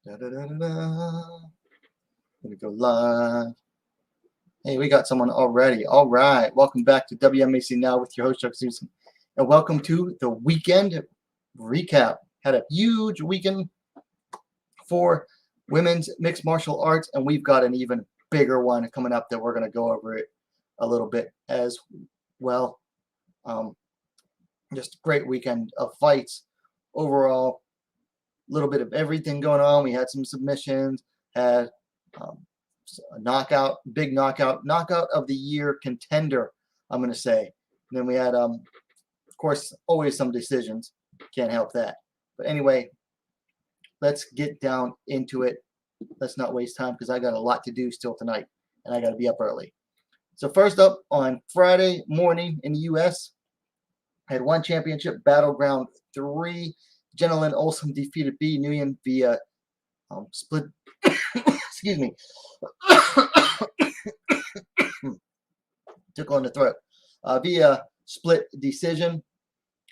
Da-da-da-da-da. Let me go live. Hey, we got someone already. All right. Welcome back to WMAC Now with your host, Chuck Susan. And welcome to the weekend recap. Had a huge weekend for women's mixed martial arts, and we've got an even bigger one coming up that we're going to go over it a little bit as well. Just a great weekend of fights overall. A little bit of everything going on. We had some submissions, had a knockout, big knockout of the year contender, I'm going to say. And then we had, of course, always some decisions. Can't help that. But anyway, let's get down into it. Let's not waste time because I got a lot to do still tonight, and I got to be up early. So first up, on Friday morning in the U.S., had one championship, Battleground 3. Jenilyn Olsen defeated B. Nguyen via split. Excuse me. Took on the throat. Via split decision.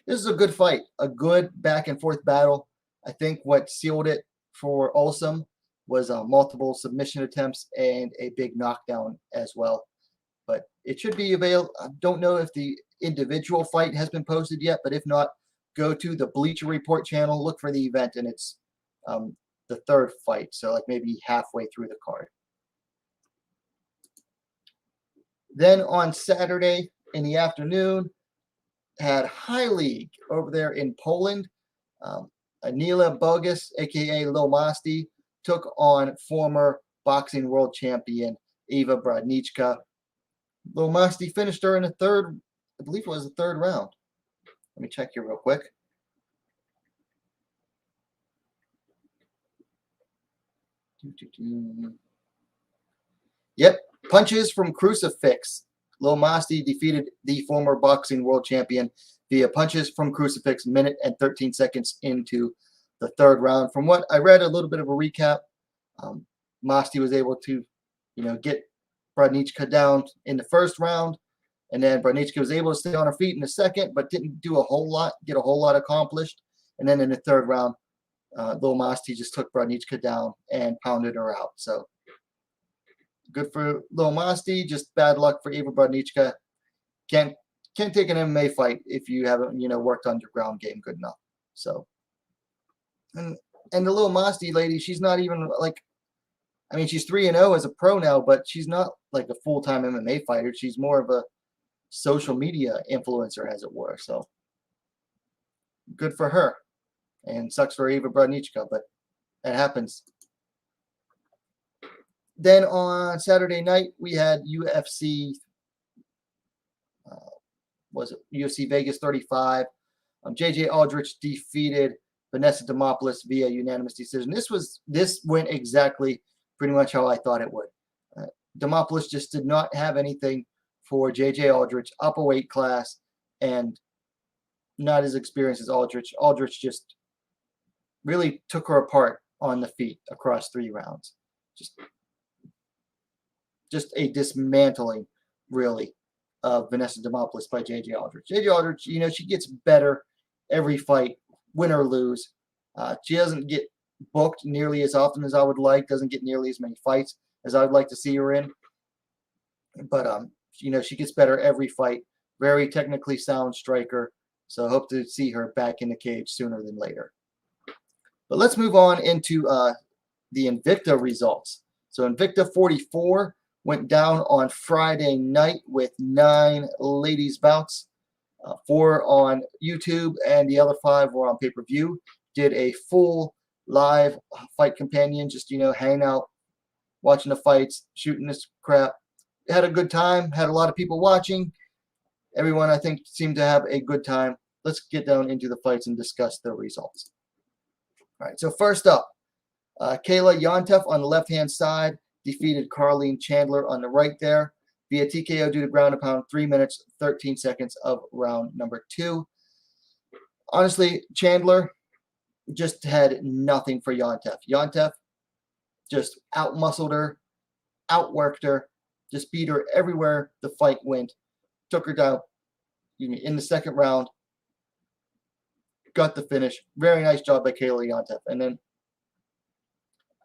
This is a good fight, a good back and forth battle. I think what sealed it for Olsen was multiple submission attempts and a big knockdown as well. But it should be available. I don't know if the individual fight has been posted yet, but if not, go to the Bleacher Report channel, look for the event, and it's the third fight, so like maybe halfway through the card. Then on Saturday in the afternoon, had High League over there in Poland. Anila Bogus, a.k.a. Lil Masti, took on former boxing world champion Eva Brodnicka. Lil Masti finished her in the third, I believe it was the third round. Let me check here real quick. Yep, punches from crucifix. Lil Masti defeated the former boxing world champion via punches from crucifix, minute and 13 seconds into the third round. From what I read, a little bit of a recap, Masti was able to, get Brodnicka down in the first round, and then Brodnicka was able to stay on her feet in the second, but didn't do a whole lot, get a whole lot accomplished. And then in the third round, Lil Masti just took Brodnicka down and pounded her out. So good for Lil Masti, just bad luck for Eva Brodnicka. Can't take an MMA fight if you haven't, worked on your ground game good enough. So, and the Lil Masti lady, she's not even like, I mean, she's 3-0 as a pro now, but she's not like a full-time MMA fighter. She's more of a social media influencer, as it were. So good for her. And sucks for Eva Brodnicka, but that happens. Then on Saturday night, we had UFC, UFC Vegas 35. JJ Aldrich defeated Vanessa Demopoulos via unanimous decision. This went exactly pretty much how I thought it would. Demopoulos just did not have anything for JJ Aldrich, up a weight class, and not as experienced as Aldrich. Aldrich just really took her apart on the feet across 3 rounds. Just a dismantling, really, of Vanessa Demopoulos by JJ Aldrich. JJ Aldrich, she gets better every fight, win or lose. She doesn't get booked nearly as often as I would like, doesn't get nearly as many fights as I would like to see her in. But, she gets better every fight. Very technically sound striker. So I hope to see her back in the cage sooner than later. But let's move on into the Invicta results. So Invicta 44 went down on Friday night with 9 ladies bouts. 4 on YouTube and the other 5 were on pay-per-view. Did a full live fight companion, just, hanging out, watching the fights, shooting this crap. Had a good time, had a lot of people watching. Everyone, I think, seemed to have a good time. Let's get down into the fights and discuss the results. All right, so first up, Kayla Yontef on the left-hand side defeated Carleen Chandler on the right there via TKO due to ground and pound, 3 minutes, 13 seconds of round number 2. Honestly, Chandler just had nothing for Yontef. Yontef just out-muscled her, outworked her, just beat her everywhere the fight went, took her down in the second round, got the finish. Very nice job by Kayla Yontef. And then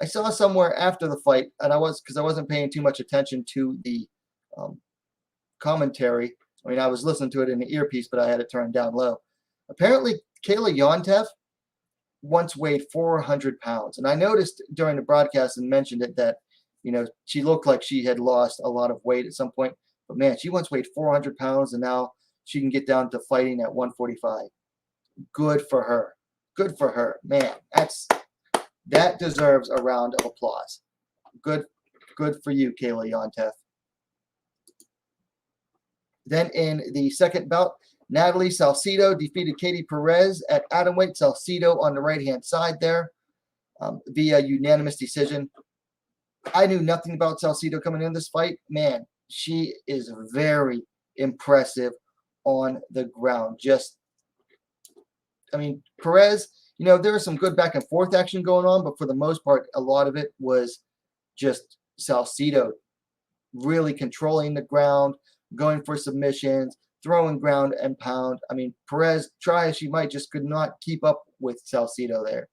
I saw somewhere after the fight, and because I wasn't paying too much attention to the commentary. I mean, I was listening to it in the earpiece, but I had it turned down low. Apparently, Kayla Yontef once weighed 400 pounds. And I noticed during the broadcast and mentioned it that, she looked like she had lost a lot of weight at some point. But, man, she once weighed 400 pounds, and now she can get down to fighting at 145. Good for her. Good for her. Man, that deserves a round of applause. Good for you, Kayla Yontef. Then in the second bout, Natalie Salcido defeated Katie Perez at atomweight. Salcido on the right-hand side there via unanimous decision. I knew nothing about Salcido coming in this fight. Man, she is very impressive on the ground. Perez, there was some good back and forth action going on, but for the most part, a lot of it was just Salcido really controlling the ground, going for submissions, throwing ground and pound. Perez, try as she might, just could not keep up with Salcido there.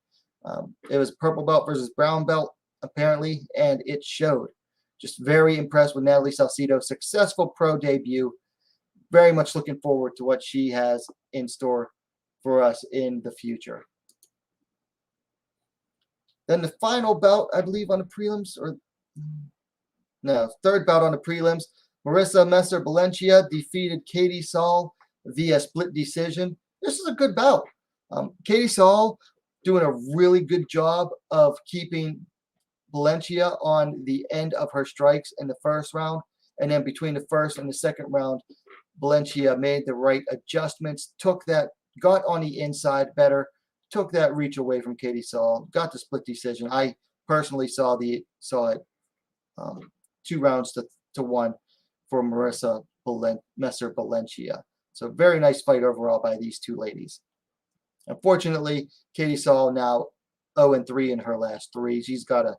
It was purple belt versus brown belt, apparently, and it showed. Just very impressed with Natalie Salcido. Successful pro debut. Very much looking forward to what she has in store for us in the future. Then the final bout, I believe, on the prelims, third bout on the prelims. Marissa Messer-Valencia defeated Katie Saul via split decision. This is a good bout. Katie Saul doing a really good job of keeping Valencia on the end of her strikes in the first round. And then between the first and the second round, Valencia made the right adjustments, got on the inside better, took that reach away from Katie Saul, got the split decision. I personally saw it 2 rounds to 1 for Marissa Messer-Valencia. So very nice fight overall by these two ladies. Unfortunately, Katie Saul now 0-3 in her last 3. She's got to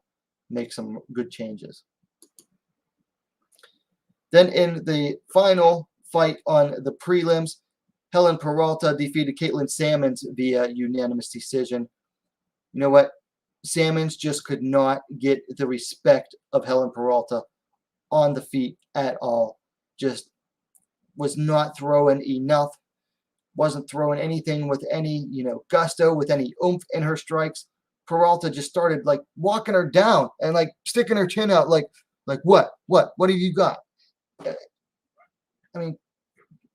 make some good changes. Then in the final fight on the prelims, Helen Peralta defeated Caitlin Salmons via unanimous decision. You know what? Salmons just could not get the respect of Helen Peralta on the feet at all. Just was not throwing enough. Wasn't throwing anything with any, gusto, with any oomph in her strikes. Peralta just started walking her down and sticking her chin out like what have you got?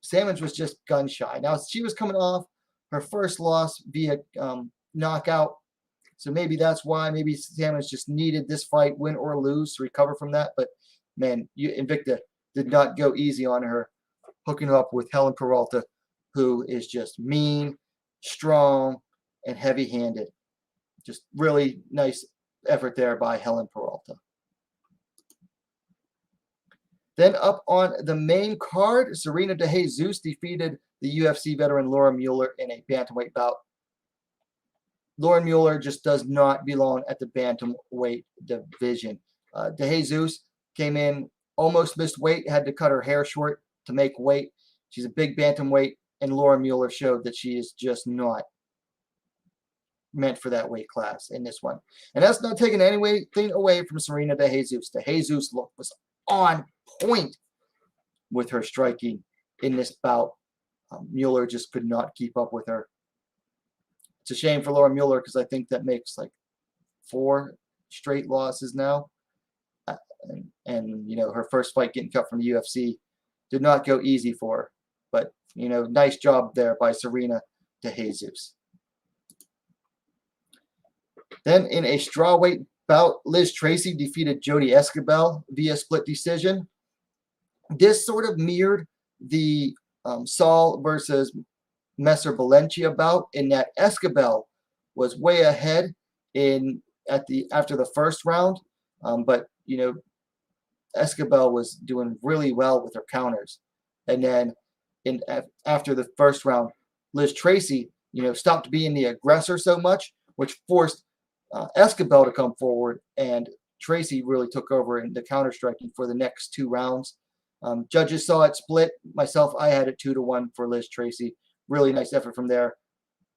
Salmons was just gun shy. Now she was coming off her first loss via knockout. So maybe that's why. Maybe Salmons just needed this fight, win or lose, to recover from that. But man, Invicta did not go easy on her, hooking up with Helen Peralta, who is just mean, strong, and heavy-handed. Just really nice effort there by Helen Peralta. Then up on the main card, Serena De Jesus defeated the UFC veteran Laura Mueller in a bantamweight bout. Laura Mueller just does not belong at the bantamweight division. De Jesus came in, almost missed weight, had to cut her hair short to make weight. She's a big bantamweight, and Laura Mueller showed that she is just not meant for that weight class in this one. And that's not taking anything away from Serena De Jesus. De Jesus was on point with her striking in this bout. Mueller just could not keep up with her. It's a shame for Laura Mueller because I think that makes 4 straight losses now. And her first fight getting cut from the UFC did not go easy for her. But, nice job there by Serena De Jesus. Then in a strawweight bout, Liz Tracy defeated Jodie Esquibel via split decision. This sort of mirrored the Saul versus Messer-Valencia bout in that Esquibel was way ahead after the first round, but Esquibel was doing really well with her counters, and then after the first round, Liz Tracy stopped being the aggressor so much, which forced Esquibel to come forward, and Tracy really took over in the counter striking for the next 2 rounds. Judges saw it split. Myself, I had it 2-1 for Liz Tracy. Really nice effort from there.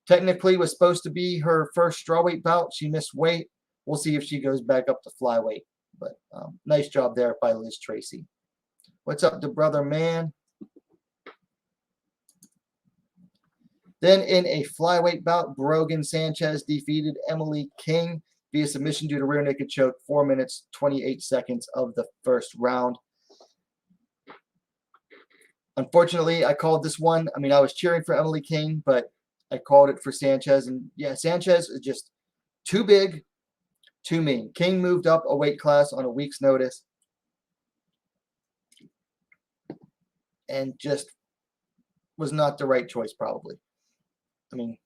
Technically was supposed to be her first strawweight bout. She missed weight, we'll see if she goes back up to flyweight. But nice job there by Liz Tracy. What's up to brother man? Then in a flyweight bout, Brogan Sanchez defeated Emily King via submission due to rear naked choke, 4 minutes, 28 seconds of the first round. Unfortunately, I called this one. I mean, I was cheering for Emily King, but I called it for Sanchez. And yeah, Sanchez is just too big, too mean. King moved up a weight class on a week's notice and just was not the right choice, probably. I mean,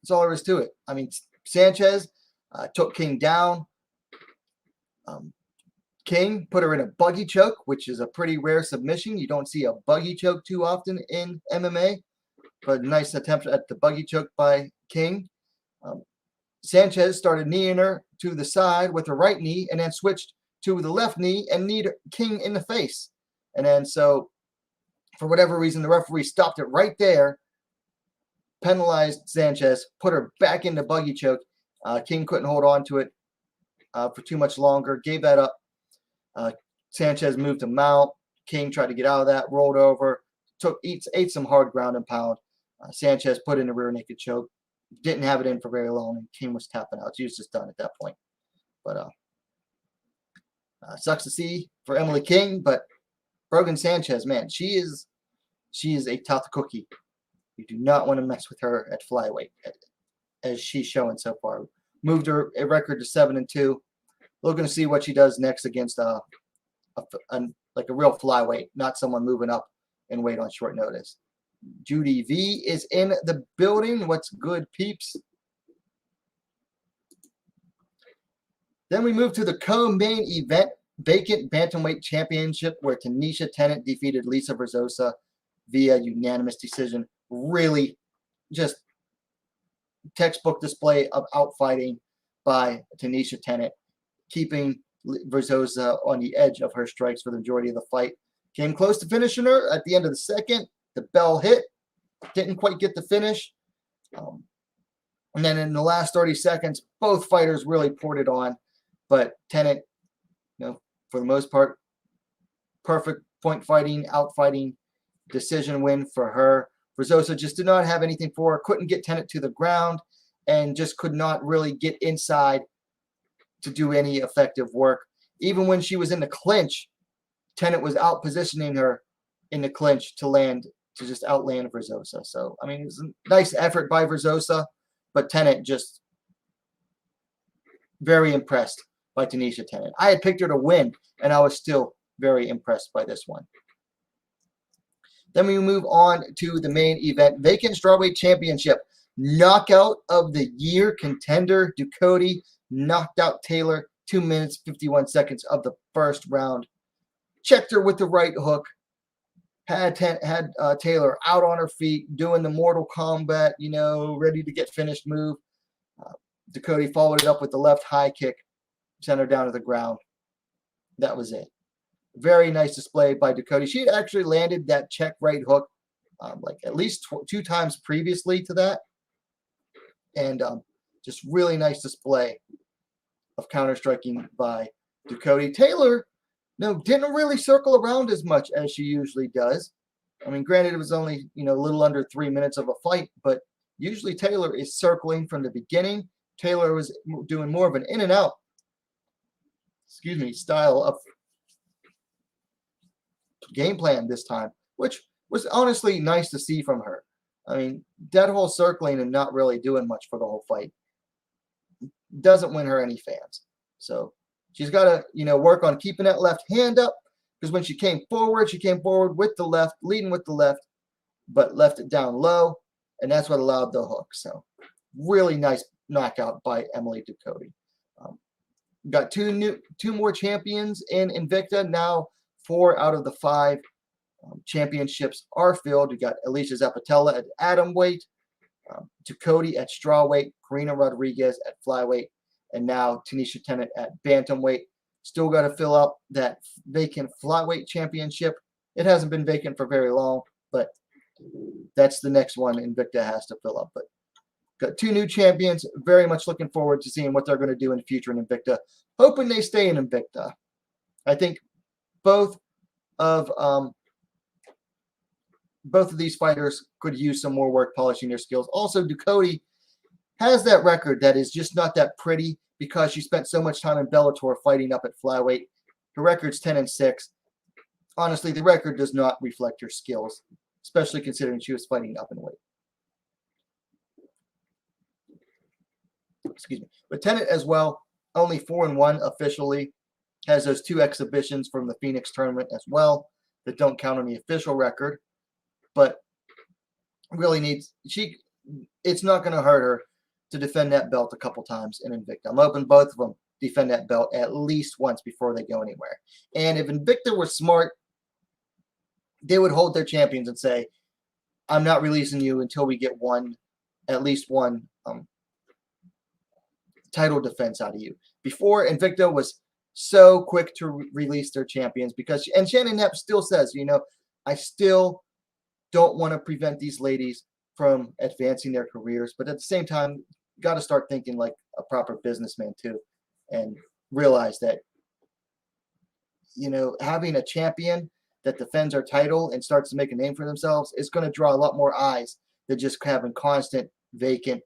that's all there is to it. I mean, Sanchez took King down. King put her in a buggy choke, which is a pretty rare submission. You don't see a buggy choke too often in MMA, but a nice attempt at the buggy choke by King. Sanchez started kneeing her to the side with her right knee and then switched to the left knee and kneed King in the face. And then so, for whatever reason, the referee stopped it right there, penalized Sanchez, put her back in the buggy choke. King couldn't hold on to it for too much longer, gave that up. Sanchez moved to mount. King tried to get out of that, rolled over, ate some hard ground and pound. Sanchez put in a rear naked choke. Didn't have it in for very long, and King was tapping out. She was just done at that point. But sucks to see for Emily King, but Brogan Sanchez, man, she is a tough cookie. You do not want to mess with her at flyweight, as she's showing so far. Moved her a record to 7-2. Looking to see what she does next against like a real flyweight, not someone moving up in weight on short notice. Judy V is in the building. What's good, peeps? Then we move to the co-main event, vacant bantamweight championship, where Tanisha Tennant defeated Lisa Verzosa via unanimous decision. Really just textbook display of outfighting by Tanisha Tennant, keeping Verzosa on the edge of her strikes for the majority of the fight. Came close to finishing her at the end of the second. The bell hit. Didn't quite get the finish. And then in the last 30 seconds, both fighters really poured it on. But Tennant, for the most part, perfect point fighting, outfighting, decision win for her. Verzosa just did not have anything for her. Couldn't get Tennant to the ground and just could not really get inside to do any effective work. Even when she was in the clinch, Tennant was out positioning her in the clinch to just outland Verzosa. So, I mean, it was a nice effort by Verzosa, but Tennant just very impressed by Tanisha Tennant. I had picked her to win, and I was still very impressed by this one. Then we move on to the main event, vacant strawweight championship. Knockout of the year contender Ducote knocked out Taylor 2 minutes, 51 seconds of the first round. Checked her with the right hook. Had Taylor out on her feet, doing the Mortal Kombat, ready to get finished move. Ducote followed it up with the left high kick, sent her down to the ground. That was it. Very nice display by Ducote. She had actually landed that check right hook like at least 2 times previously to that. And just really nice display of counter-striking by Ducote. Taylor, didn't really circle around as much as she usually does. I mean, granted, it was only, a little under 3 minutes of a fight, but usually Taylor is circling from the beginning. Taylor was doing more of an in and out, style of game plan this time, which was honestly nice to see from her. I mean, that whole circling and not really doing much for the whole fight doesn't win her any fans. So she's got to, work on keeping that left hand up, because when she came forward with the left, leading with the left, but left it down low, and that's what allowed the hook. So really nice knockout by Emily Ducote. Got two more champions in Invicta. Now 4 out of the 5 championships are filled. You got Alicia Zapatella at atomweight, Ducote at strawweight, Karina Rodriguez at flyweight, and now Tanisha Tennant at bantamweight. Still got to fill up that vacant flyweight championship. It hasn't been vacant for very long, but that's the next one Invicta has to fill up. But Got two new champions. Very much looking forward to seeing what they're going to do in the future in Invicta. Hoping they stay in Invicta. I think both of these fighters could use some more work polishing their skills. Also, Ducote has that record that is just not that pretty because she spent so much time in Bellator fighting up at flyweight. Her record's 10-6. Honestly, the record does not reflect her skills, especially considering she was fighting up in weight. Excuse me. But Tennant as well, only 4-1 officially. Has those 2 exhibitions from the Phoenix tournament as well that don't count on the official record. But really needs, it's not going to hurt her to defend that belt a couple times in Invicta. I'm hoping both of them defend that belt at least once before they go anywhere. And if Invicta were smart, they would hold their champions and say, I'm not releasing you until we get at least one title defense out of you. Before, Invicta was so quick to release their champions because, and Shannon Knapp still says, I still don't want to prevent these ladies from advancing their careers, but at the same time, got to start thinking like a proper businessman too, and realize that, having a champion that defends our title and starts to make a name for themselves is going to draw a lot more eyes than just having constant vacant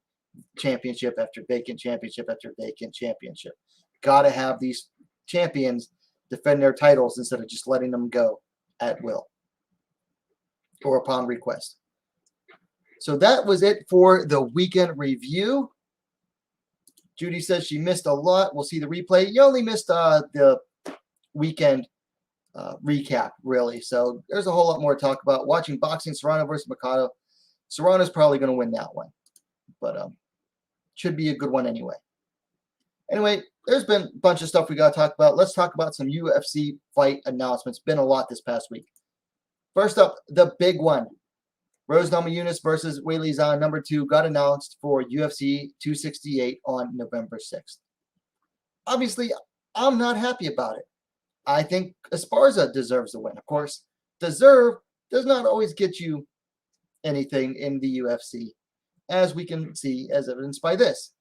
championship after vacant championship after vacant championship. Got to have these champions defend their titles instead of just letting them go at will or upon request. So that was it for the weekend review. Judy says she missed a lot. We'll see the replay. You only missed the weekend recap, really. So there's a whole lot more to talk about. Watching boxing, Serrano versus Mercado. Serrano's probably going to win that one. But should be a good one anyway. Anyway, there's been a bunch of stuff we got to talk about. Let's talk about some UFC fight announcements. Been a lot this past week. First up, the big one. Rose Namajunas versus Weili Zhang, number 2, got announced for UFC 268 on November 6th. Obviously, I'm not happy about it. I think Esparza deserves the win. Of course, deserve does not always get you anything in the UFC, as we can see as evidenced by this.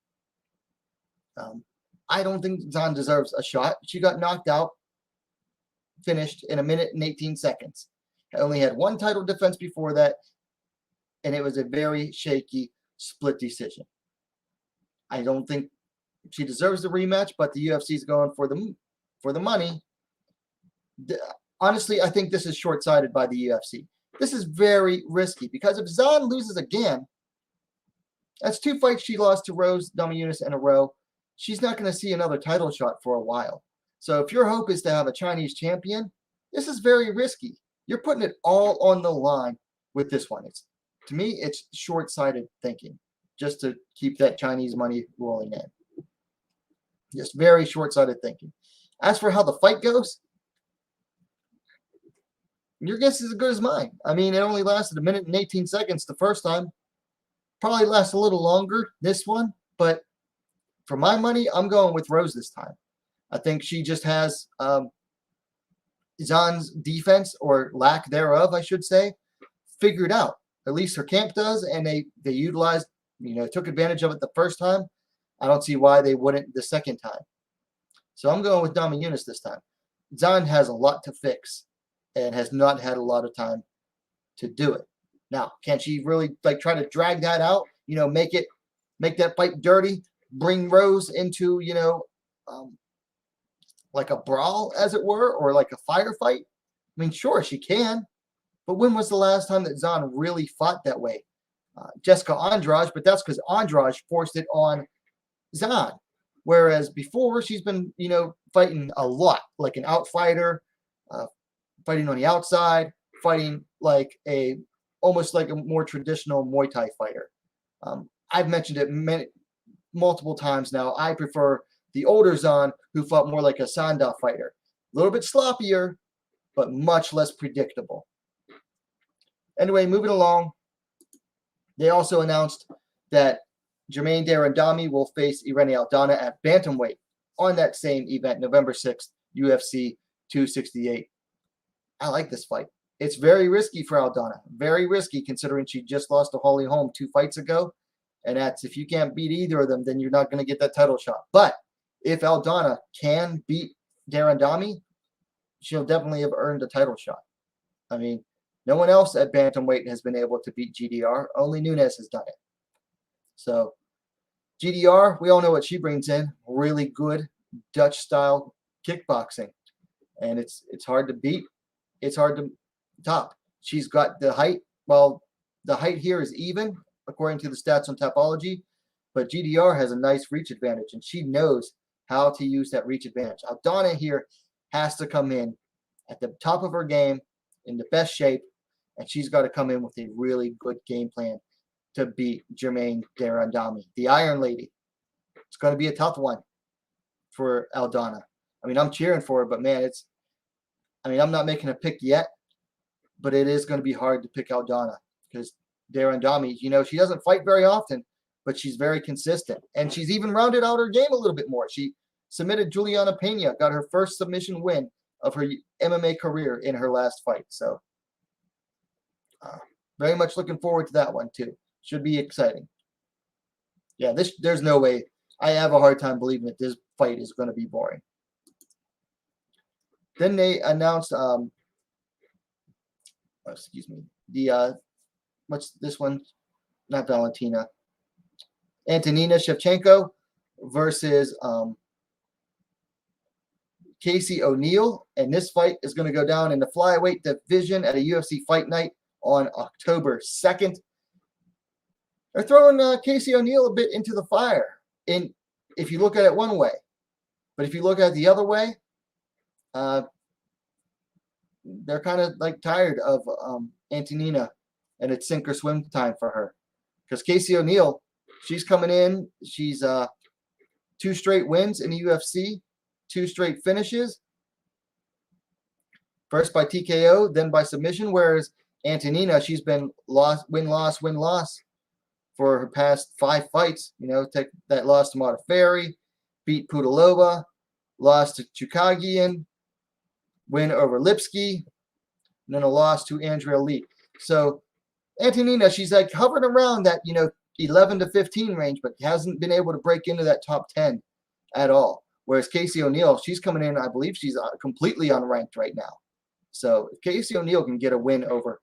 I don't think Zhang deserves a shot. She got knocked out, finished in 1 minute and 18 seconds. I only had one title defense before that, and it was a very shaky split decision. I don't think she deserves the rematch, but the UFC is going for the money. Honestly, I think this is short-sighted by the UFC. This is very risky because if Zhang loses again, that's 2 fights she lost to Rose Namajunas in a row. She's not going to see another title shot for a while. So if your hope is to have a Chinese champion, this is very risky. You're putting it all on the line with this one. To me, it's short-sighted thinking just to keep that Chinese money rolling in. Just very short-sighted thinking. As for how the fight goes, your guess is as good as mine. I mean, it only lasted 1 minute and 18 seconds the first time. Probably lasts a little longer, this one. But for my money, I'm going with Rose this time. I think she just has Zhan's defense, or lack thereof, I should say, figured out. At least her camp does, and they utilized, took advantage of it the first time. I don't see why they wouldn't the second time. So I'm going with Namajunas this time. Zhan has a lot to fix and has not had a lot of time to do it. Now, can she really try to drag that out? Make that fight dirty, bring Rose into like a brawl, as it were, or like a firefight? I mean, sure, she can. But when was the last time that Zhan really fought that way? Jessica Andrade, but that's because Andrade forced it on Zhan. Whereas before, she's been, fighting a lot, like an outfighter, fighting on the outside, fighting almost like a more traditional Muay Thai fighter. I've mentioned it multiple times now. I prefer the older Zhan, who fought more like a Sanda fighter. A little bit sloppier, but much less predictable. Anyway, moving along, they also announced that Jermaine Darandami will face Irene Aldana at bantamweight on that same event, November 6th, UFC 268. I like this fight. It's very risky for Aldana. Very risky considering she just lost to Holly Holm 2 fights ago. And that's, if you can't beat either of them, then you're not going to get that title shot. But if Aldana can beat Darandami, she'll definitely have earned a title shot. I mean, no one else at bantamweight has been able to beat GDR. Only Nunes has done it. So GDR, we all know what she brings in. Really good Dutch-style kickboxing. And it's hard to beat. It's hard to top. She's got the height. Well, the height here is even, according to the stats on Tapology. But GDR has a nice reach advantage, and she knows how to use that reach advantage. Aldana here has to come in at the top of her game, in the best shape, and she's got to come in with a really good game plan to beat Germaine Darandami, the Iron Lady. It's going to be a tough one for Aldana. I mean, I'm cheering for her, but man, I'm not making a pick yet, but it is going to be hard to pick Aldana because Darandami, she doesn't fight very often, but she's very consistent, and she's even rounded out her game a little bit more. She submitted Juliana Pena, got her first submission win of her MMA career in her last fight. So very much looking forward to that one too. Should be exciting. Yeah, there's no way. I have a hard time believing that this fight is going to be boring. Then they announced, what's this one? Not Valentina. Antonina Shevchenko versus Casey O'Neill, and this fight is going to go down in the flyweight division at a UFC Fight Night on October 2nd. They're throwing Casey O'Neill a bit into the fire, if you look at it one way. But if you look at it the other way, they're kind of like tired of Antonina, and it's sink or swim time for her. Because Casey O'Neill, she's coming in. She's 2 straight wins in the UFC, 2 straight finishes. First by TKO, then by submission. Whereas Antonina, she's been win-loss, win-loss for her past 5 fights. Take that loss to Modafferi, beat Pudilova, lost to Chukagian, win over Lipsky, and then a loss to Andrea Lee. So Antonina, she's like hovering around that 11 to 15 range, but hasn't been able to break into that top 10 at all. Whereas Casey O'Neill, she's coming in, I believe she's completely unranked right now. So if Casey O'Neill can get a win over,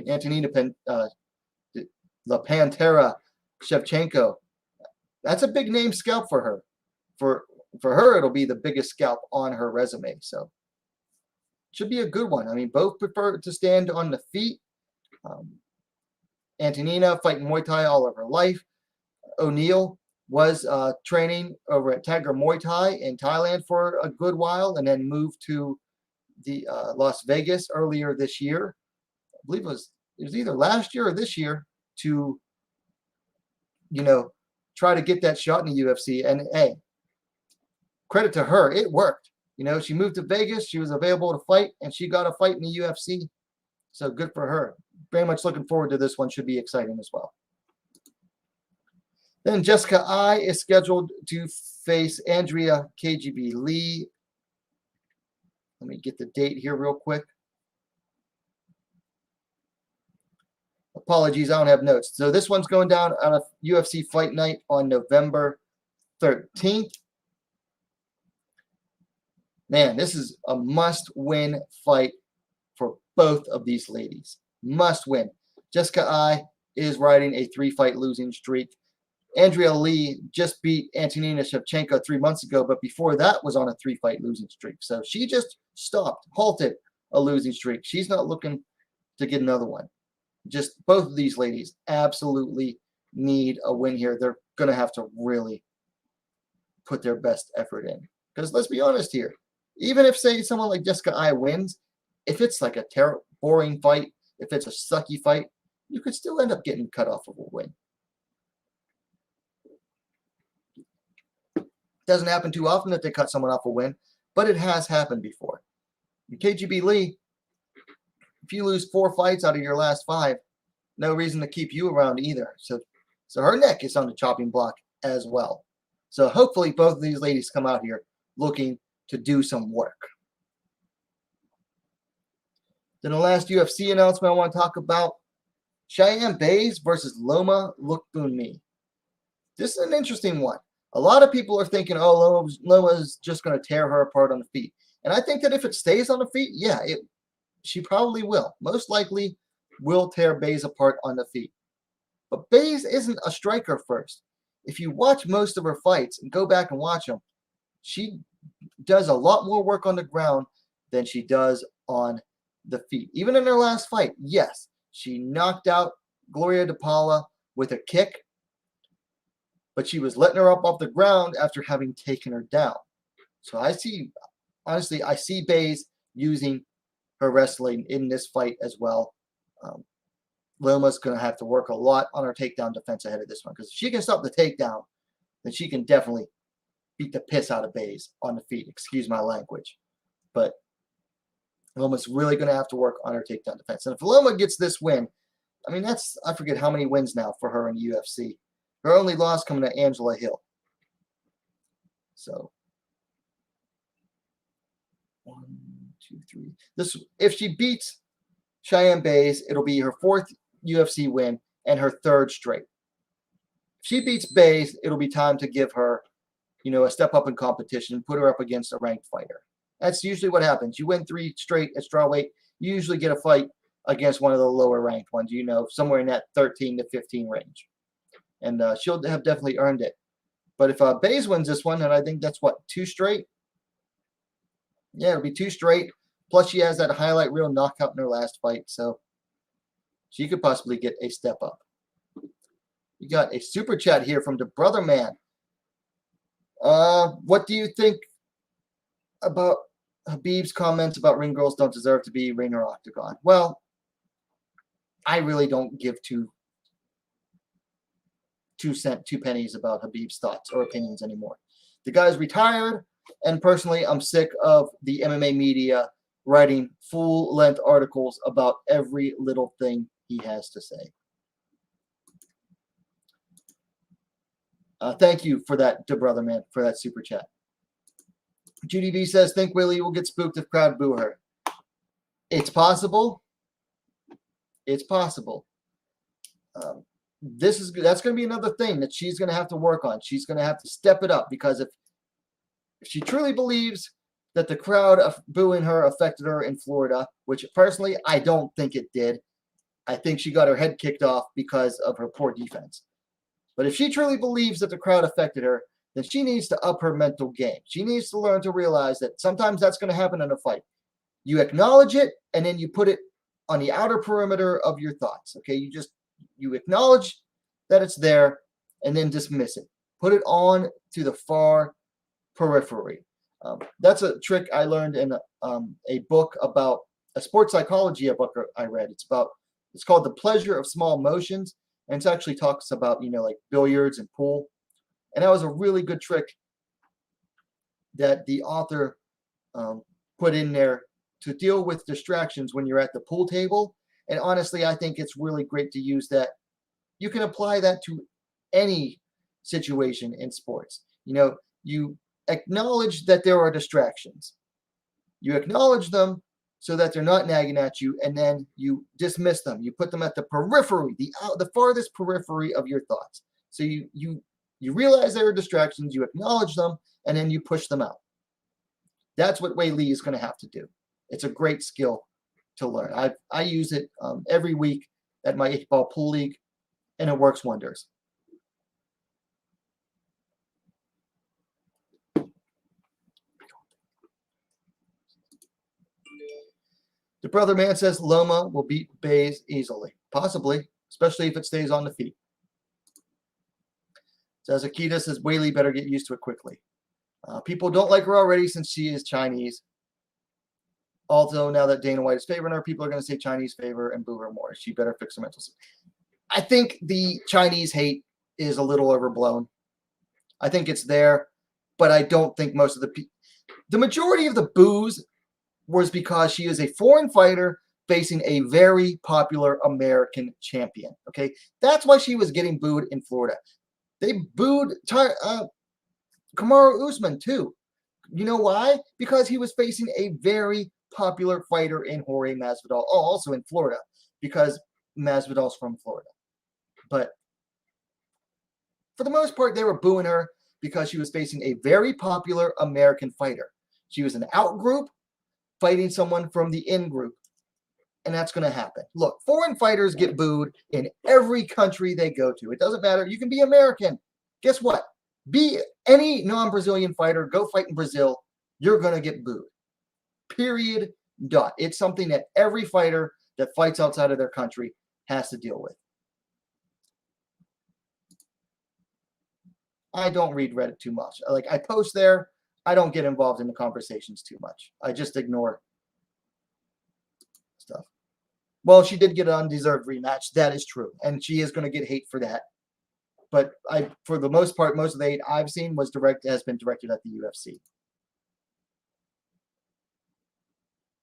Antonina La Pantera Shevchenko, that's a big name scalp for her. For her, it'll be the biggest scalp on her resume. So should be a good one. I mean, both prefer to stand on the feet. Antonina fighting Muay Thai all of her life. O'Neill was training over at Tiger Muay Thai in Thailand for a good while, and then moved to the Las Vegas earlier this year. I believe it was either last year or this year to try to get that shot in the UFC. And hey, credit to her, it worked. She moved to Vegas, she was available to fight, and she got a fight in the UFC. So good for her. Very much looking forward to this one. Should be exciting as well. Then Jessica I is scheduled to face Andrea KGB Lee. Let me get the date here real quick. Apologies, I don't have notes. So this one's going down on a UFC Fight Night on November 13th. Man, this is a must-win fight for both of these ladies. Must win. Jessica I is riding a 3-fight losing streak. Andrea Lee just beat Antonina Shevchenko 3 months ago, but before that was on a 3-fight losing streak. So she just halted a losing streak. She's not looking to get another one. Just both of these ladies absolutely need a win here. They're going to have to really put their best effort in. Because let's be honest here. Even if, say, someone like Jessica I wins, if it's like a boring fight, if it's a sucky fight, you could still end up getting cut off of a win. Doesn't happen too often that they cut someone off a win, but it has happened before. In KGB Lee, if you lose 4 fights out of your last 5, no reason to keep you around either. So her neck is on the chopping block as well. So hopefully both of these ladies come out here looking to do some work. Then the last UFC announcement I want to talk about, Cheyenne Bays versus Loma Lookboonmee. This is an interesting one. A lot of people are thinking, oh, Loma's just going to tear her apart on the feet. And I think that if it stays on the feet, yeah, she probably will. Most likely will tear Bays apart on the feet. But Bays isn't a striker first. If you watch most of her fights and go back and watch them, she does a lot more work on the ground than she does on the feet. Even in her last fight, yes, she knocked out Gloria DePaula with a kick, but she was letting her up off the ground after having taken her down. So I see Bays using her wrestling in this fight as well. Loma's going to have to work a lot on her takedown defense ahead of this one, because if she can stop the takedown, then she can definitely beat the piss out of Bays on the feet. Excuse my language. But Loma's really going to have to work on her takedown defense. And if Loma gets this win, I mean, I forget how many wins now for her in the UFC. Her only loss coming to Angela Hill. So, 1, 2, 3. If she beats Cheyenne Bays, it'll be her 4th UFC win and her 3rd straight. If she beats Bays, it'll be time to give her, a step up in competition, put her up against a ranked fighter. That's usually what happens. You win 3 straight at strawweight, you usually get a fight against one of the lower ranked ones, somewhere in that 13 to 15 range. And she'll have definitely earned it. But if Bays wins this one, and I think that's 2 straight? Yeah, it'll be 2 straight. Plus she has that highlight reel knockout in her last fight, so she could possibly get a step up. We got a super chat here from the Brother Man. What do you think about Khabib's comments about ring girls don't deserve to be ring or octagon? Well, I really don't give two pennies about Khabib's thoughts or opinions anymore. The guy's retired, and personally, I'm sick of the MMA media writing full-length articles about every little thing he has to say. Thank you for that, Brother Man, for that super chat. Judy B says, think Weili will get spooked if crowd boo her. It's possible. It's possible. That's going to be another thing that she's going to have to work on. She's going to have to step it up, because if she truly believes that the crowd of booing her affected her in Florida, which personally I don't think it did. I think she got her head kicked off because of her poor defense. But if she truly believes that the crowd affected her, then she needs to up her mental game. She needs to learn to realize that sometimes that's going to happen in a fight. You acknowledge it, and then you put it on the outer perimeter of your thoughts. Okay, you acknowledge that it's there, and then dismiss it. Put it on to the far periphery. That's a trick I learned in a book about a sports psychology book I read. It's called The Pleasure of Small Motions, and it actually talks about like billiards and pool. And that was a really good trick that the author put in there to deal with distractions when you're at the pool table. And honestly, I think it's really great to use that. You can apply that to any situation in sports. You acknowledge that there are distractions. You acknowledge them so that they're not nagging at you, and then you dismiss them. You put them at the periphery, the farthest periphery of your thoughts. So you realize there are distractions, you acknowledge them, and then you push them out. That's what Weili is going to have to do. It's a great skill to learn. I use it every week at my 8-ball pool league, and it works wonders. The Brother Man says Loma will beat Bays easily. Possibly, especially if it stays on the feet. Says Akita says Weili better get used to it quickly. People don't like her already since she is Chinese. Also, now that Dana White is favoring her, people are going to say Chinese favor and boo her more. She better fix her mental state. I think the Chinese hate is a little overblown. I think it's there, but I don't think most of the majority of the boos was because she is a foreign fighter facing a very popular American champion. Okay, that's why she was getting booed in Florida. They booed Kamaru Usman too. You know why? Because he was facing a very popular fighter in Jorge Masvidal, also in Florida. Because Masvidal's from Florida. But for the most part, they were booing her because she was facing a very popular American fighter. She was an out group fighting someone from the in group. And that's going to happen. Look, foreign fighters get booed in every country they go to. It doesn't matter. You can be American. Guess what? Be any non-Brazilian fighter. Go fight in Brazil. You're going to get booed. Period. Dot. It's something that every fighter that fights outside of their country has to deal with. I don't read Reddit too much. Like, I post there. I don't get involved in the conversations too much. I just ignore stuff. Well, she did get an undeserved rematch. That is true. And she is going to get hate for that. But for the most part, most of the hate I've seen has been directed at the UFC.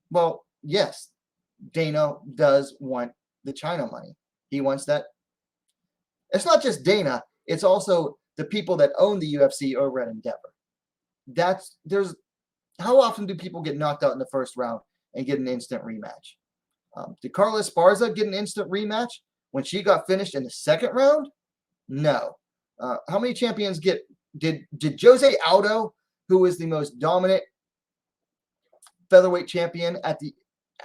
Well, yes, Dana does want the China money. He wants that. It's not just Dana. It's also the people that own the UFC over at Endeavor. How often do people get knocked out in the first round and get an instant rematch? Did Carla Esparza get an instant rematch when she got finished in the second round? No. How many champions did Jose Aldo, who was the most dominant featherweight champion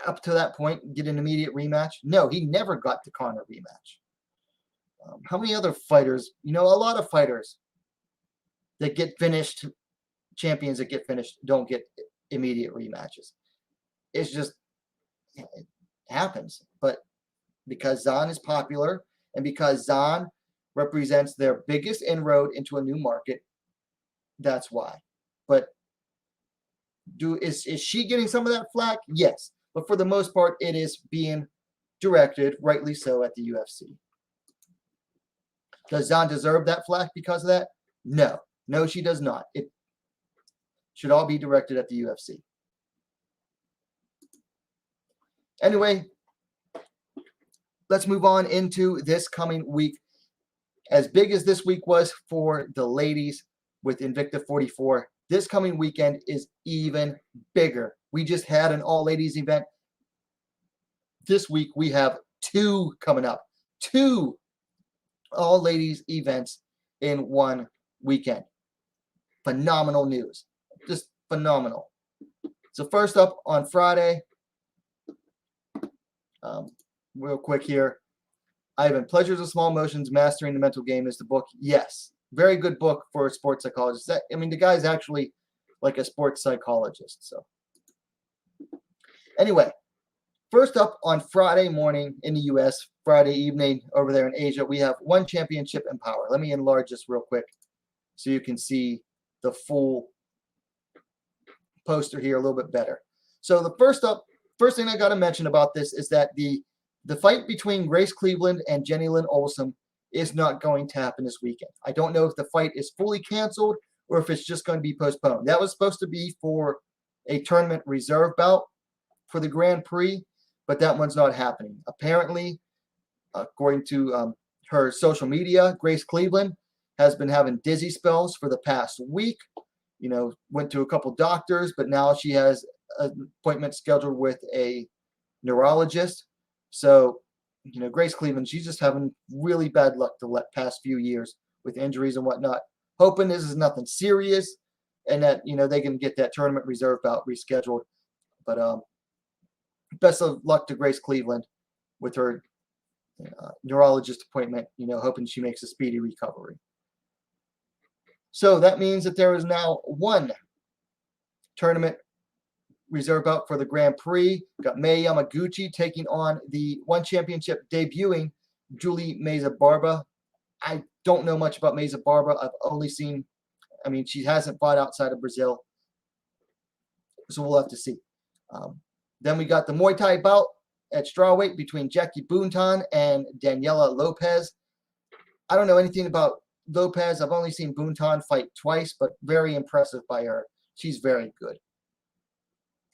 up to that point, get an immediate rematch? No, he never got the Conor rematch. How many other fighters? A lot of fighters that get finished, champions that get finished, don't get immediate rematches. It's just, it happens. But because Zan is popular and because Zan represents their biggest inroad into a new market, that's why. But is she getting some of that flack? Yes. But for the most part, it is being directed, rightly so, at the UFC. Does Zan deserve that flack because of that? No. No, she does not. It should all be directed at the UFC. Anyway, let's move on into this coming week. As big as this week was for the ladies with Invicta 44, this coming weekend is even bigger. We just had an all-ladies event. This week we have 2 coming up. 2 all-ladies events in one weekend. Phenomenal news. Just phenomenal. So first up on Friday, real quick here, Ivan, Pleasures of Small Motions, Mastering the Mental Game is the book. Yes. Very good book for a sports psychologist. The guy's actually like a sports psychologist. So anyway, first up on Friday morning in the U.S., Friday evening over there in Asia, we have One Championship in Power. Let me enlarge this real quick so you can see the full poster here a little bit better. So the first thing I got to mention about this is that the fight between Grace Cleveland and Jenny Lynn Olsen is not going to happen this weekend. I don't know if the fight is fully canceled or if it's just going to be postponed. That was supposed to be for a tournament reserve bout for the Grand Prix, but that one's not happening. Apparently, according to her social media, Grace Cleveland has been having dizzy spells for the past week. Went to a couple doctors, but now she has an appointment scheduled with a neurologist. So, Grace Cleveland, she's just having really bad luck the past few years with injuries and whatnot. Hoping this is nothing serious and that, they can get that tournament reserve bout rescheduled. But best of luck to Grace Cleveland with her neurologist appointment, hoping she makes a speedy recovery. So that means that there is now one tournament reserve bout for the Grand Prix. Got Mei Yamaguchi taking on the One Championship debuting Julie Meza Barba. I don't know much about Meza Barba. I've only seen, she hasn't fought outside of Brazil. So we'll have to see. Then we got the Muay Thai bout at strawweight between Jackie Boonton and Daniela Lopez. I don't know anything about Lopez. I've only seen Boonton fight twice, but very impressive by her. She's very good.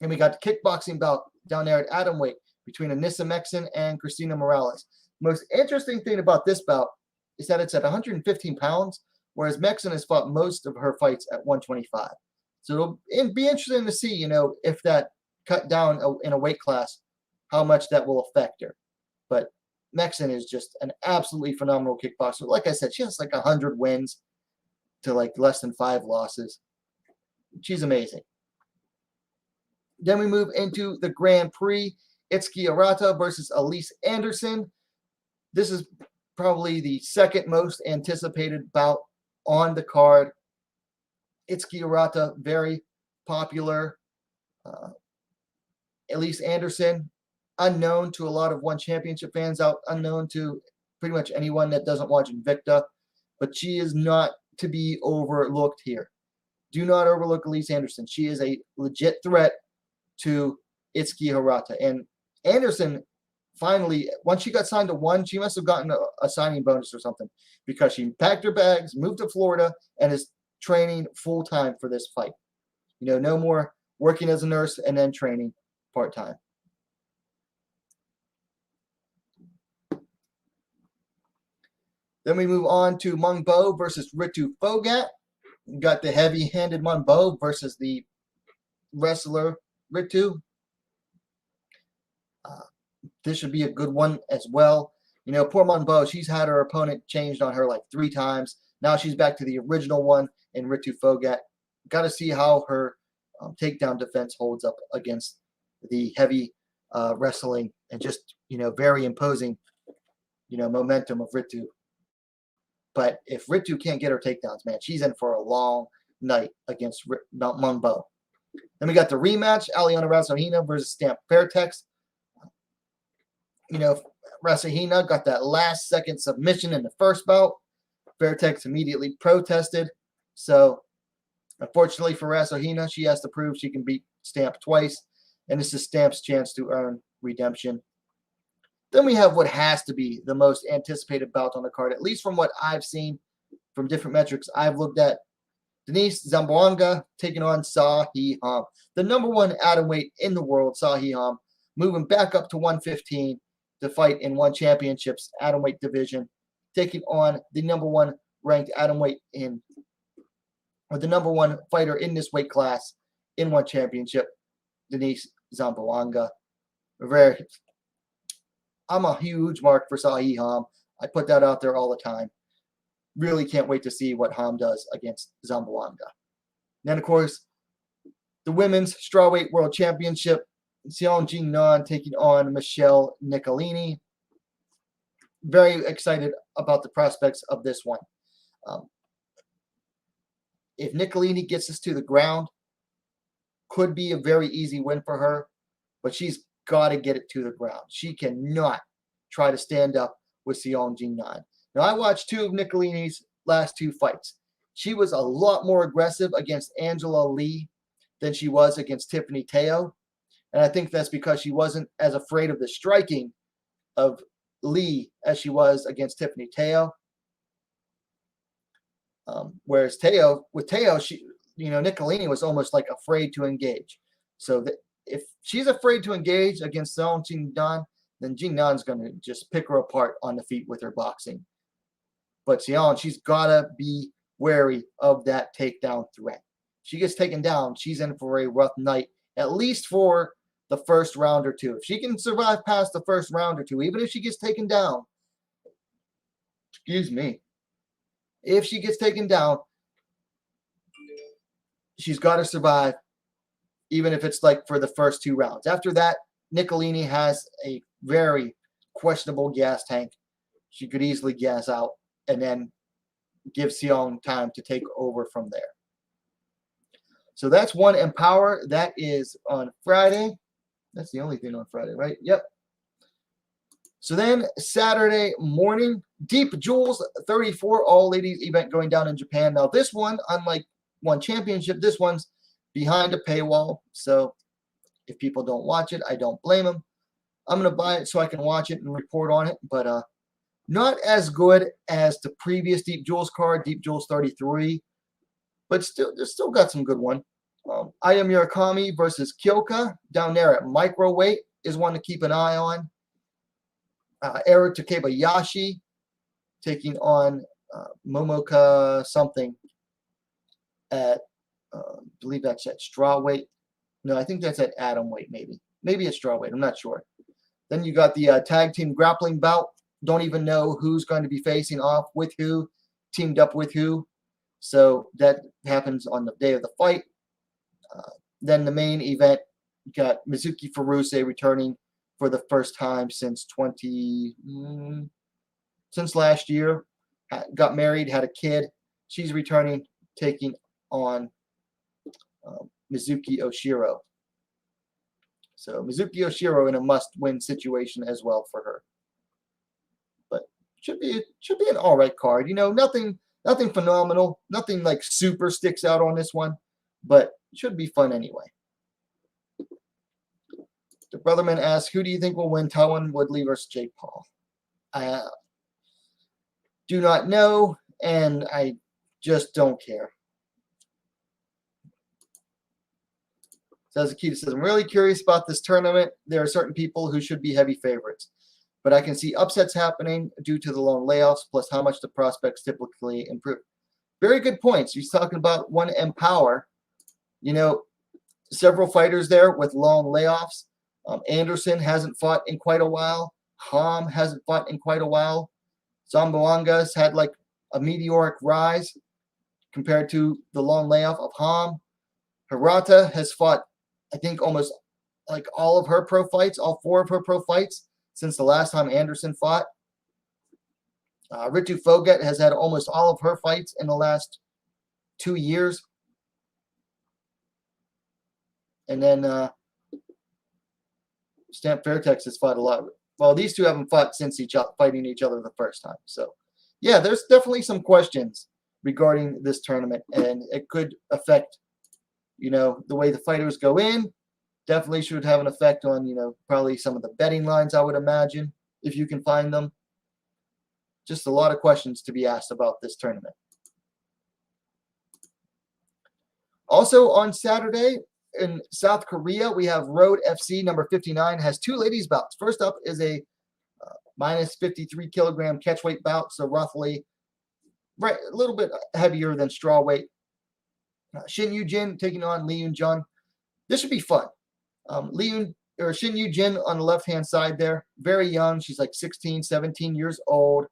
And we got the kickboxing bout down there at atomweight between Anissa Mexen and Christina Morales. Most interesting thing about this bout is that it's at 115 pounds, whereas Mexen has fought most of her fights at 125. So it'll be interesting to see, if that cut down in a weight class, how much that will affect her. But Mexican is just an absolutely phenomenal kickboxer. Like I said, she has like 100 wins to like less than 5 losses. She's amazing. Then we move into the Grand Prix. Itsuki Arata versus Elise Anderson. This is probably the second most anticipated bout on the card. Itsuki Arata, very popular. Elise Anderson, unknown to a lot of One Championship fans out, unknown to pretty much anyone that doesn't watch Invicta, but she is not to be overlooked here. Do not overlook Elise Anderson. She is a legit threat to Itsuki Hirata. And Anderson, finally, once she got signed to One, she must have gotten a signing bonus or something, because she packed her bags, moved to Florida, and is training full-time for this fight. You know, no more working as a nurse and then training part-time. Then we move on to Mung Bo versus Ritu Phogat. We got the heavy-handed Mung Bo versus the wrestler Ritu. This should be a good one as well. You know, poor Mung Bo, she's had her opponent changed on her like 3 times. Now she's back to the original one in Ritu Phogat. Got to see how her takedown defense holds up against the heavy wrestling and just, you know, very imposing, you know, momentum of Ritu. But if Ritu can't get her takedowns, man, she's in for a long night against Mung Bo. Then we got the rematch, Aliana Rasohina versus Stamp Fairtex. You know, Rasohina got that last-second submission in the first bout. Fairtex immediately protested. So, unfortunately for Rasohina, she has to prove she can beat Stamp twice. And this is Stamp's chance to earn redemption. Then we have what has to be the most anticipated bout on the card, at least from what I've seen from different metrics I've looked at. Denise Zamboanga taking on Seo Hee Ham. The #1 atomweight in the world, Seo Hee Ham, moving back up to 115 to fight in One Championship's atomweight division, taking on the #1 ranked atomweight in, or the #1 fighter in this weight class in One Championship, Denise Zamboanga. I'm a huge mark for Seo Hee Ham. I put that out there all the time. Really can't wait to see what Ham does against Zamboanga. Then, of course, the Women's Strawweight World Championship, Seong Jin-nan taking on Michelle Nicolini. Very excited about the prospects of this one. If Nicolini gets us to the ground, could be a very easy win for her, but she's got to get it to the ground. She cannot try to stand up with Seong Jin-nan. Now, I watched 2 of Nicolini's last 2 fights. She was a lot more aggressive against Angela Lee than she was against Tiffany Teo. And I think that's because she wasn't as afraid of the striking of Lee as she was against Tiffany Teo. Whereas with Teo, she, you know, Nicolini was almost like afraid to engage. So if she's afraid to engage against Seong Jin-nan, then Jin-nan's going to just pick her apart on the feet with her boxing. But Seong, she's got to be wary of that takedown threat. She gets taken down, she's in for a rough night, at least for the first round or 2. If she can survive past the first round or 2, even if she gets taken down, if she gets taken down, she's got to survive, even if it's like for the first 2 rounds. After that, Nicolini has a very questionable gas tank. She could easily gas out and then give Seong time to take over from there. So that's one Empower. That is on Friday. That's the only thing on Friday, right? Yep. So then Saturday morning, Deep Jewels 34 all-ladies event going down in Japan. Now this one, unlike One Championship, this one's behind a paywall. So if people don't watch it, I don't blame them. I'm going to buy it so I can watch it and report on it. But not as good as the previous Deep Jewels card, Deep Jewels 33. But still, it's still got some good one. Aya Murakami versus Kyoka down there at microweight is one to keep an eye on. Eri Takebayashi taking on Momoka something at, I believe that's at strawweight. No, I think that's at atomweight maybe. Maybe it's strawweight. I'm not sure. Then you got the tag team grappling bout. don't even know who's going to be facing off with who, teamed up with who. So that happens on the day of the fight. Then the main event got Mizuki Furuse returning for the first time since since last year. Got married, had a kid. She's returning, taking on Mizuki Oshiro. So Mizuki Oshiro in a must-win situation as well for her. But should be an all right card. You know, nothing phenomenal, nothing like super sticks out on this one, but it should be fun anyway. The Brotherman asks, who do you think will win Tyron Woodley versus Jake Paul? I do not know, and I just don't care. Sazakita says, I'm really curious about this tournament. There are certain people who should be heavy favorites, but I can see upsets happening due to the long layoffs, plus how much the prospects typically improve. Very good points. He's talking about one Empower. You know, several fighters there with long layoffs. Anderson hasn't fought in quite a while. Ham hasn't fought in quite a while. Zamboanga's had like a meteoric rise compared to the long layoff of Ham. Hirata has fought, I think, almost like all of her pro fights, all 4 of her pro fights since the last time Anderson fought. Ritu Fogat has had almost all of her fights in the last 2 years. And then Stamp Fairtex has fought a lot. Well, these two haven't fought since fighting each other the first time. So, yeah, there's definitely some questions regarding this tournament, and it could affect, you know, the way the fighters go in. Definitely should have an effect on, you know, probably some of the betting lines, I would imagine, if you can find them. Just a lot of questions to be asked about this tournament. Also on Saturday, in South Korea, we have Road FC number 59 has 2 ladies bouts. First up is a minus 53 kilogram catchweight bout, so roughly a little bit heavier than strawweight. Shin Yu-jin taking on Lee Yoon-jun. This should be fun. Shin Yu-jin on the left-hand side there, very young. She's like 16, 17 years old.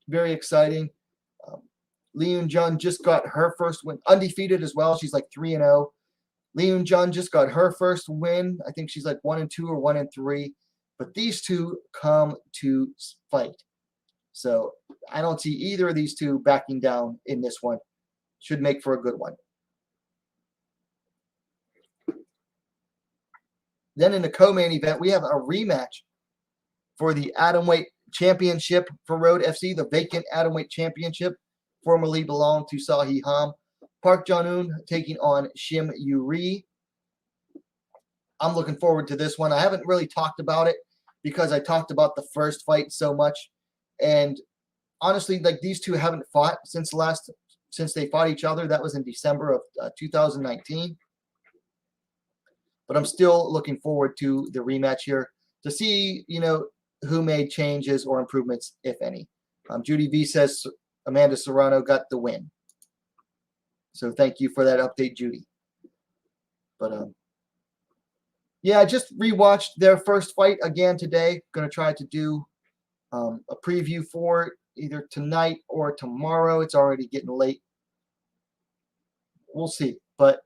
Very exciting. Lee Yoon-jun just got her first win, undefeated as well. She's like 3-0. Lee Yoon-jun just got her first win. I think she's like 1-2 or 1-3. But these two come to fight. So I don't see either of these two backing down in this one. Should make for a good one. Then in the co-main event, we have a rematch for the Atomweight Championship for Road FC, the vacant Atomweight Championship. Formerly belonged to Sahi Ham. Park Jong-un taking on Shim Yu-ri. I'm looking forward to this one. I haven't really talked about it because I talked about the first fight so much. And honestly, like, these two haven't fought since they fought each other. That was in December of 2019. But I'm still looking forward to the rematch here to see, you know, who made changes or improvements, if any. Judy V says Amanda Serrano got the win. So thank you for that update, Judy. But yeah, I just rewatched their first fight again today. Going to try to do a preview for it either tonight or tomorrow. It's already getting late. We'll see. But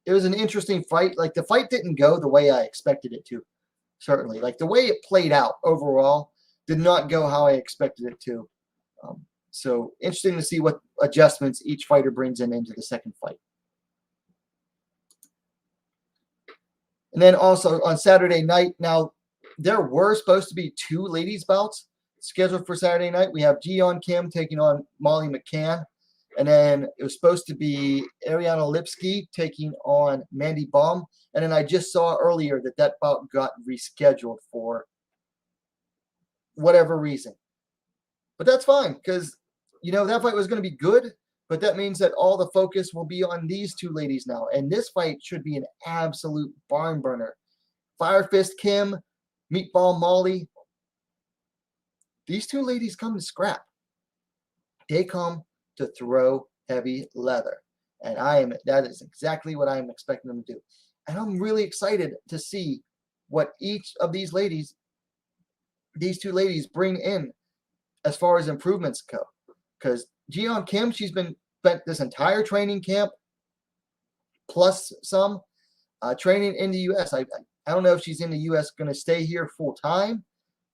it was an interesting fight. Like, the fight didn't go the way I expected it to. Certainly. Like, the way it played out overall did not go how I expected it to. So interesting to see what adjustments each fighter brings into the second fight. And then also on Saturday night, now there were supposed to be 2 ladies bouts scheduled for Saturday night. We have Ji-yeon Kim taking on Molly McCann. And then it was supposed to be Ariana Lipsky taking on Mandy Baum. And then I just saw earlier that bout got rescheduled for whatever reason. But that's fine because, you know, that fight was going to be good. But that means that all the focus will be on these 2 ladies now. And this fight should be an absolute barn burner. Fire Fist Kim, Meatball Molly. These 2 ladies come to scrap. They come to throw heavy leather. And that is exactly what I am expecting them to do. And I'm really excited to see what each of these two ladies bring in as far as improvements go. Because Jeon Kim, she's been spent this entire training camp plus some training in the U.S. I don't know if she's in the U.S. going to stay here full time,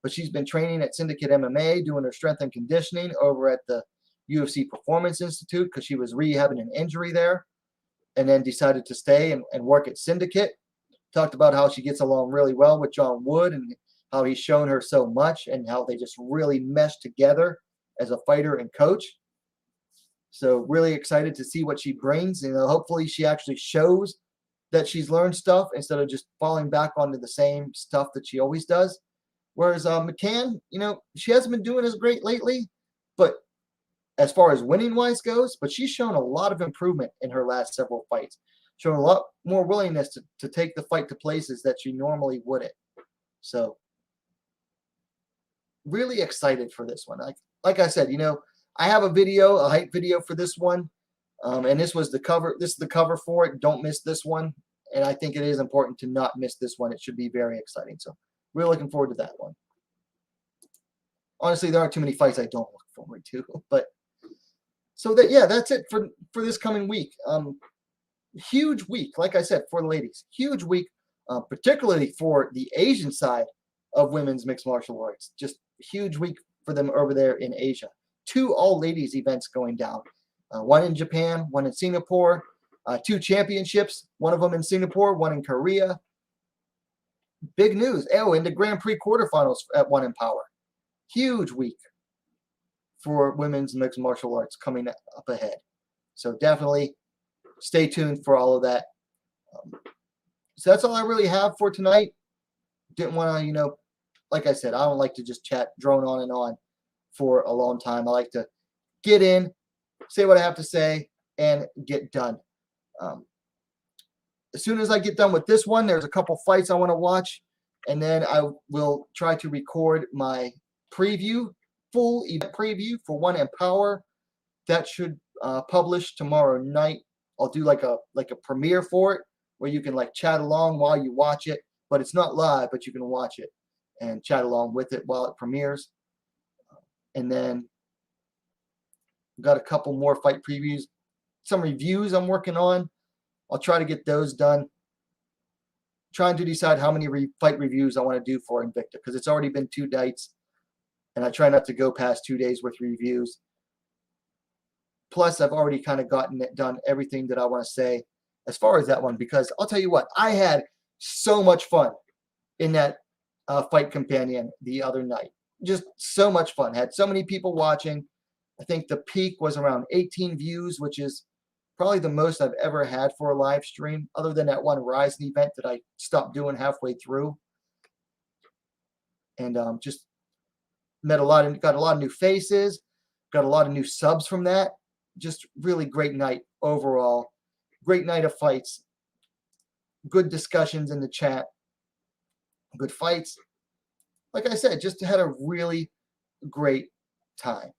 but she's been training at Syndicate MMA, doing her strength and conditioning over at the UFC Performance Institute because she was rehabbing an injury there, and then decided to stay and work at Syndicate. Talked about how she gets along really well with John Wood and how he's shown her so much and how they just really mesh together as a fighter and coach. So really excited to see what she brings. And hopefully she actually shows that she's learned stuff instead of just falling back onto the same stuff that she always does. Whereas McCann, she hasn't been doing as great lately, but as far as winning wise goes, but she's shown a lot of improvement in her last several fights, shown a lot more willingness to take the fight to places that she normally wouldn't. So really excited for this one. Like I said, I have a hype video for this one. And this was the cover. This is the cover for it. Don't miss this one. And I think it is important to not miss this one. It should be very exciting. So we're looking forward to that one. Honestly, there aren't too many fights I don't look forward to. But so that's it for this coming week. Huge week, like I said, for the ladies. Huge week, particularly for the Asian side of women's mixed martial arts. Just huge week for them over there in Asia. 2 all-ladies events going down. One in Japan, one in Singapore. 2 championships, one of them in Singapore, one in Korea. Big news. Oh, and the Grand Prix quarterfinals at One Empower. Huge week for women's mixed martial arts coming up ahead. So definitely stay tuned for all of that. So that's all I really have for tonight. Didn't want to, like I said, I don't like to just drone on and on for a long time. I like to get in, say what I have to say, and get done. As soon as I get done with this one, there's a couple fights I want to watch, and then I will try to record my full event preview for One Empower. That should publish tomorrow night. I'll do like a premiere for it where you can chat along while you watch it, but it's not live, but you can watch it and chat along with it while it premieres. And then got a couple more fight previews, some reviews I'm working on. I'll try to get those done. Trying to decide how many fight reviews I want to do for Invicta because it's already been 2 nights, and I try not to go past 2 days with reviews. Plus, I've already kind of done everything that I want to say as far as that one, because I'll tell you what, I had so much fun in that fight companion the other night. Just so much fun. Had so many people watching. I think the peak was around 18 views, which is probably the most I've ever had for a live stream, other than that one Ryzen event that I stopped doing halfway through. And just got a lot of new faces, got a lot of new subs from that. Just really great night overall. Great night of fights. Good discussions in the chat. Good fights. Like I said, just had a really great time.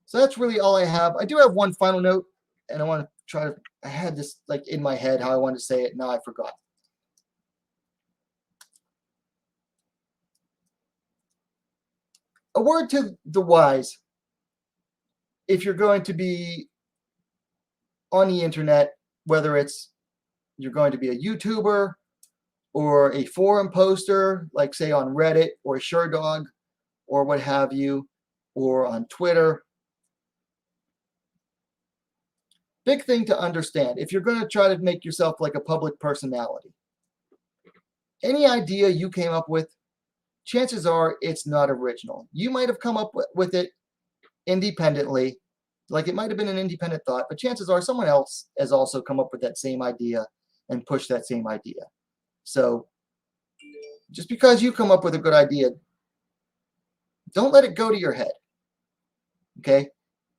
So that's really all I have. I do have one final note, and I want to try to, I had this in my head how I wanted to say it. Now I forgot. A word to the wise. If you're going to be on the internet, whether it's you're going to be a YouTuber or a forum poster, like say on Reddit or SureDog or what have you, or on Twitter. Big thing to understand, if you're going to try to make yourself like a public personality, any idea you came up with, chances are it's not original. You might have come up with it independently, like it might have been an independent thought, but chances are someone else has also come up with that same idea and pushed that same idea. So just because you come up with a good idea, don't let it go to your head. Okay?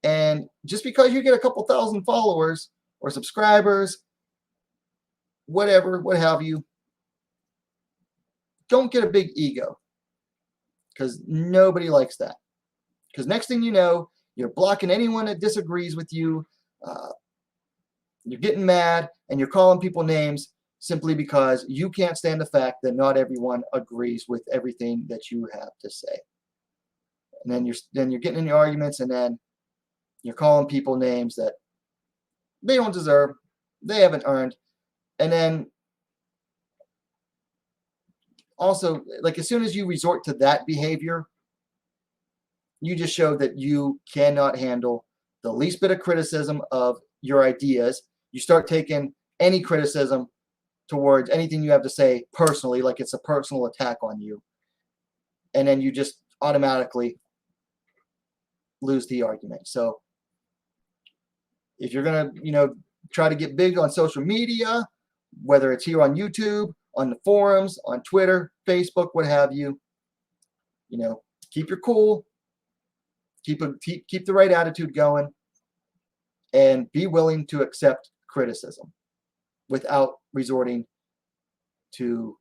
And just because you get a couple thousand followers or subscribers, whatever, what have you, don't get a big ego, because nobody likes that. Because next thing you know, you're blocking anyone that disagrees with you. You're getting mad and you're calling people names simply because you can't stand the fact that not everyone agrees with everything that you have to say. And then you're getting in your arguments, and then you're calling people names that they don't deserve, they haven't earned. And then also, like, as soon as you resort to that behavior, you just show that you cannot handle the least bit of criticism of your ideas. You start taking any criticism towards anything you have to say personally, like it's a personal attack on you. And then you just automatically lose the argument. So if you're going to, try to get big on social media, whether it's here on YouTube, on the forums, on Twitter, Facebook, what have you, keep your cool, keep the right attitude going, and be willing to accept criticism without resorting to,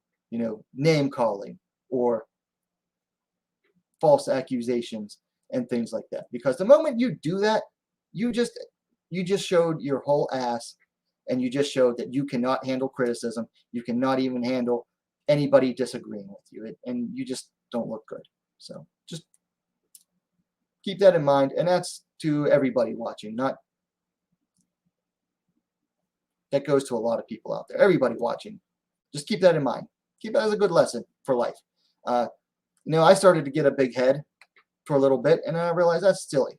name calling or false accusations and things like that. Because the moment you do that, you just showed your whole ass, and you just showed that you cannot handle criticism. You cannot even handle anybody disagreeing with you, and you just don't look good. So just keep that in mind, and that's to everybody watching. That goes to a lot of people out there. Everybody watching, just keep that in mind. Keep that as a good lesson for life. I started to get a big head for a little bit, and then I realized that's silly.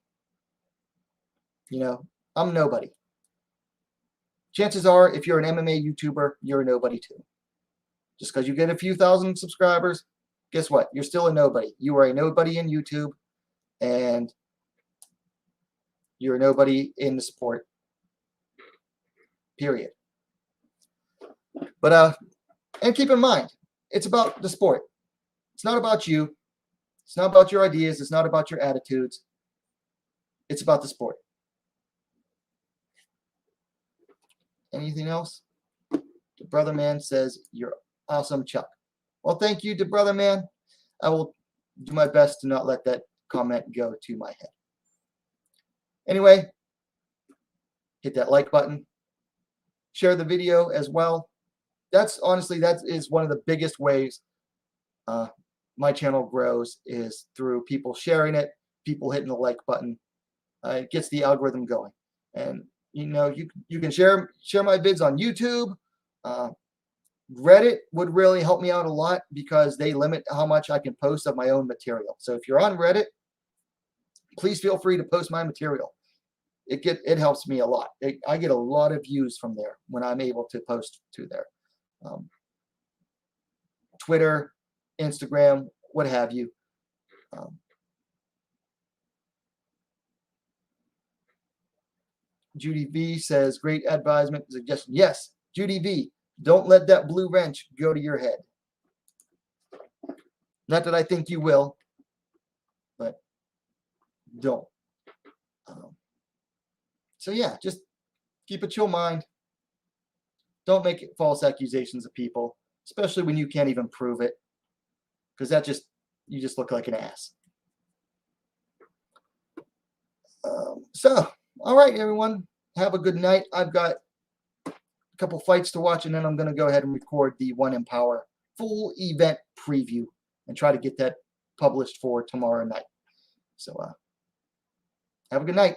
I'm nobody. Chances are, if you're an MMA YouTuber, you're a nobody too. Just because you get a few thousand subscribers, guess what? You're still a nobody. You are a nobody in YouTube, and you're a nobody in the sport. Period. But and keep in mind, it's about the sport. It's not about you. It's not about your ideas. It's not about your attitudes. It's about the sport. Anything else? The brother man says, "You're awesome, Chuck." Well, thank you, the brother man. I will do my best to not let that comment go to my head. Anyway, hit that like button. Share the video as well. That is one of the biggest ways my channel grows, is through people sharing it, people hitting the like button. It gets the algorithm going. And you can share my vids on YouTube. Reddit would really help me out a lot, because they limit how much I can post of my own material. So if you're on Reddit, please feel free to post my material. It helps me a lot. I get a lot of views from there when I'm able to post to there. Twitter, Instagram, what have you. Judy V says, great advisement, suggestion. Yes, Judy V, don't let that blue wrench go to your head. Not that I think you will, but don't. So yeah, just keep a chill mind. Don't make false accusations of people, especially when you can't even prove it, because you just look like an ass. So, all right, everyone, have a good night. I've got a couple fights to watch, and then I'm going to go ahead and record the One Empower full event preview and try to get that published for tomorrow night. So, have a good night.